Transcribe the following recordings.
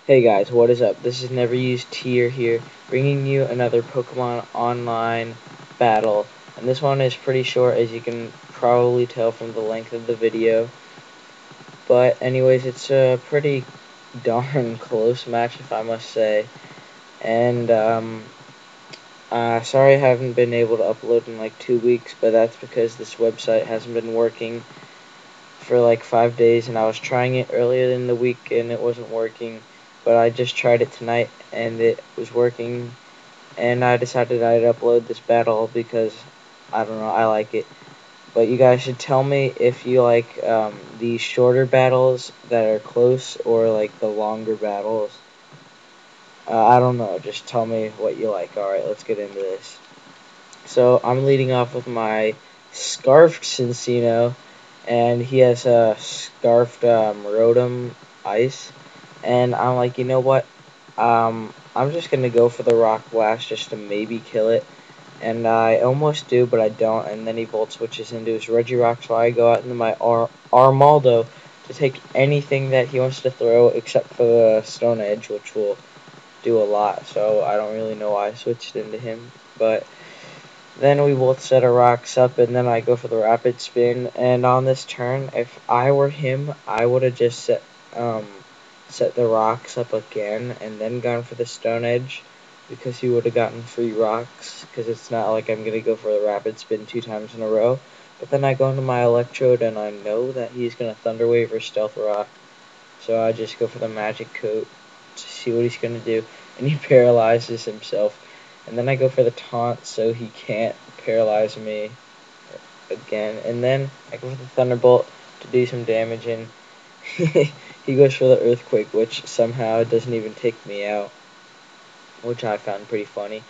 Hey guys, what is up? This is Never Used Tier here, bringing you another Pokemon Online battle. And this one is pretty short, as you can probably tell from the length of the video. But anyways, it's a pretty darn close match, if I must say. And, sorry I haven't been able to upload in like 2 weeks, but that's because this website hasn't been working for like 5 days, and I was trying it earlier in the week and it wasn't working, but I just tried it tonight and it was working, and I decided I'd upload this battle because I don't know, I like it. But you guys should tell me if you like the shorter battles that are close or like the longer battles. I don't know, just tell me what you like. Alright, let's get into this. So I'm leading off with my Scarfed Cincino, and he has a Scarfed Rotom Ice, and I'm like, you know what? I'm just gonna go for the Rock Blast just to maybe kill it, and I almost do, but I don't. And then he Volt switches into his Regirock, so I go out into my Armaldo to take anything that he wants to throw, except for the Stone Edge, which will do a lot. So I don't really know why I switched into him, but. Then we both set our rocks up, and then I go for the rapid spin. And on this turn, if I were him, I would have just set the rocks up again, and then gone for the Stone Edge, because he would have gotten free rocks. Because it's not like I'm gonna go for the rapid spin 2 times in a row. But then I go into my Electrode, and I know that he's gonna Thunder Wave or Stealth Rock, so I just go for the Magic Coat to see what he's gonna do, and he paralyzes himself. And then I go for the taunt so he can't paralyze me again. And then I go for the Thunderbolt to do some damage, and he goes for the Earthquake, which somehow doesn't even take me out, which I found pretty funny.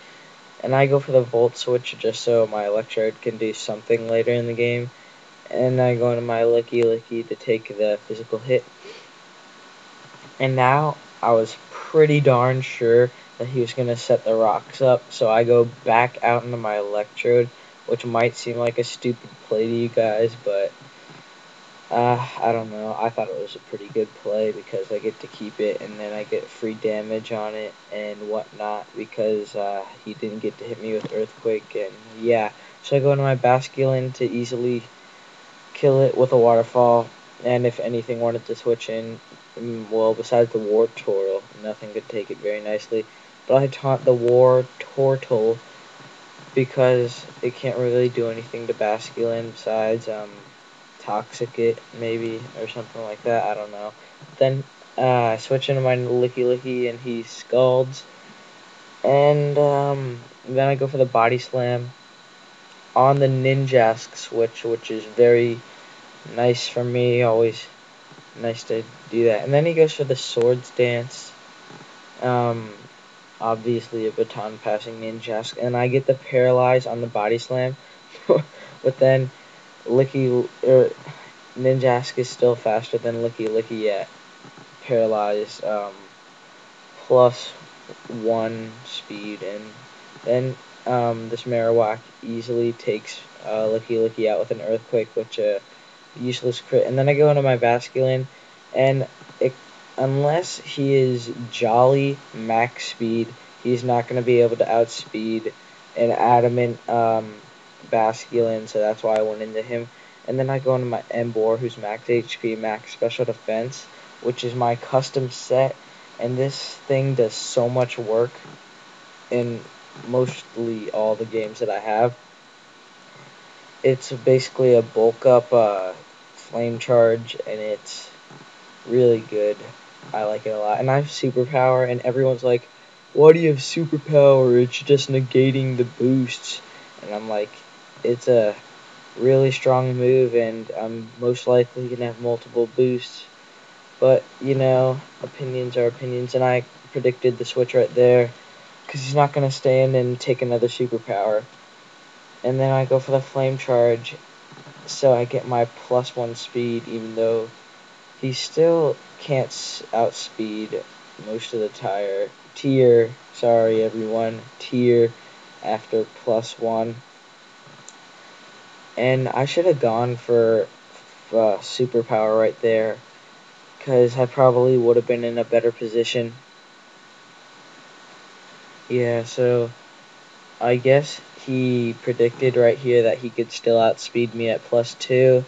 And I go for the Volt Switch just so my Electrode can do something later in the game. And I go into my Licky Licky to take the physical hit. And now I was pretty darn sure that he was going to set the rocks up, so I go back out into my Electrode, which might seem like a stupid play to you guys, but I don't know. I thought it was a pretty good play because I get to keep it, and then I get free damage on it and whatnot because he didn't get to hit me with Earthquake, and yeah. So I go into my Basculin to easily kill it with a Waterfall, and if anything wanted to switch in, well, besides the War Turtle, nothing could take it very nicely. But I taunt the War Turtle because it can't really do anything to Basculin besides Toxic it, maybe, or something like that, I don't know. Then I switch into my Licky Licky, and he Scalds, and then I go for the Body Slam on the Ninjask switch, which is very nice for me, always nice to do that. And then he goes for the Swords Dance. Um, Obviously a baton passing Ninjask, and I get the Paralyze on the Body Slam, but then Ninjask is still faster than Licky Licky yet. Paralyze plus 1 speed, and then this Marowak easily takes Licky Licky out with an Earthquake, which useless crit. And then I go into my Basculin, and unless he is Jolly max speed, he's not going to be able to outspeed an Adamant Basculin, so that's why I went into him. And then I go into my Emboar, who's max HP, max special defense, which is my custom set, and this thing does so much work in mostly all the games that I have. It's basically a bulk up flame charge, and it's really good. I like it a lot. And I have superpower, and everyone's like, why do you have superpower? It's just negating the boosts. And I'm like, it's a really strong move, and I'm most likely going to have multiple boosts. But, you know, opinions are opinions, and I predicted the switch right there, because he's not going to stand and take another superpower. And then I go for the flame charge, so I get my +1 speed, even though he still can't outspeed most of the tier after +1. And I should have gone for superpower right there, because I probably would have been in a better position. Yeah, so I guess he predicted right here that he could still outspeed me at +2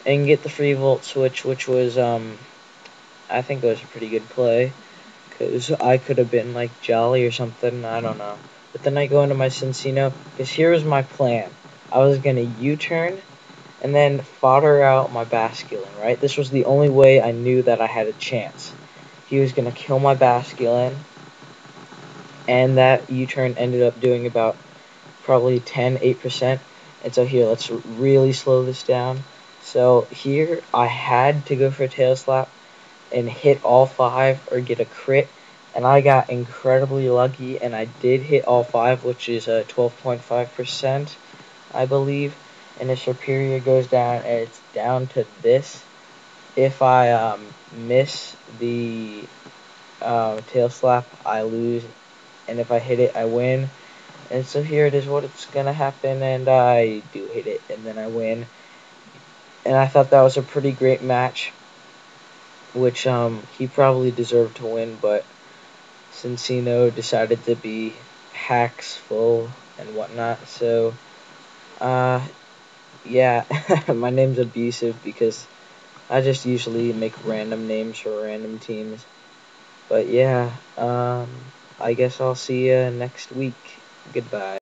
and get the free volt switch, which was, I think it was a pretty good play, because I could have been like Jolly or something, I don't know. But then I go into my Cincino, because here was my plan. I was going to U-turn and then fodder out my Basculin, right? This was the only way I knew that I had a chance. He was going to kill my Basculin, and that U-turn ended up doing about probably 8%. And so here, let's really slow this down. So here, I had to go for a tail slap and hit all 5 or get a crit, and I got incredibly lucky, and I did hit all 5, which is 12.5%, I believe. And the superior goes down, and it's down to this. If I miss the tail slap, I lose, and if I hit it, I win. And so here it is what it's gonna happen, and I do hit it, and then I win. And I thought that was a pretty great match, which he probably deserved to win, but Cincino decided to be hacks full and whatnot. So yeah, my name's abusive because I just usually make random names for random teams. But yeah, I guess I'll see you next week. Goodbye.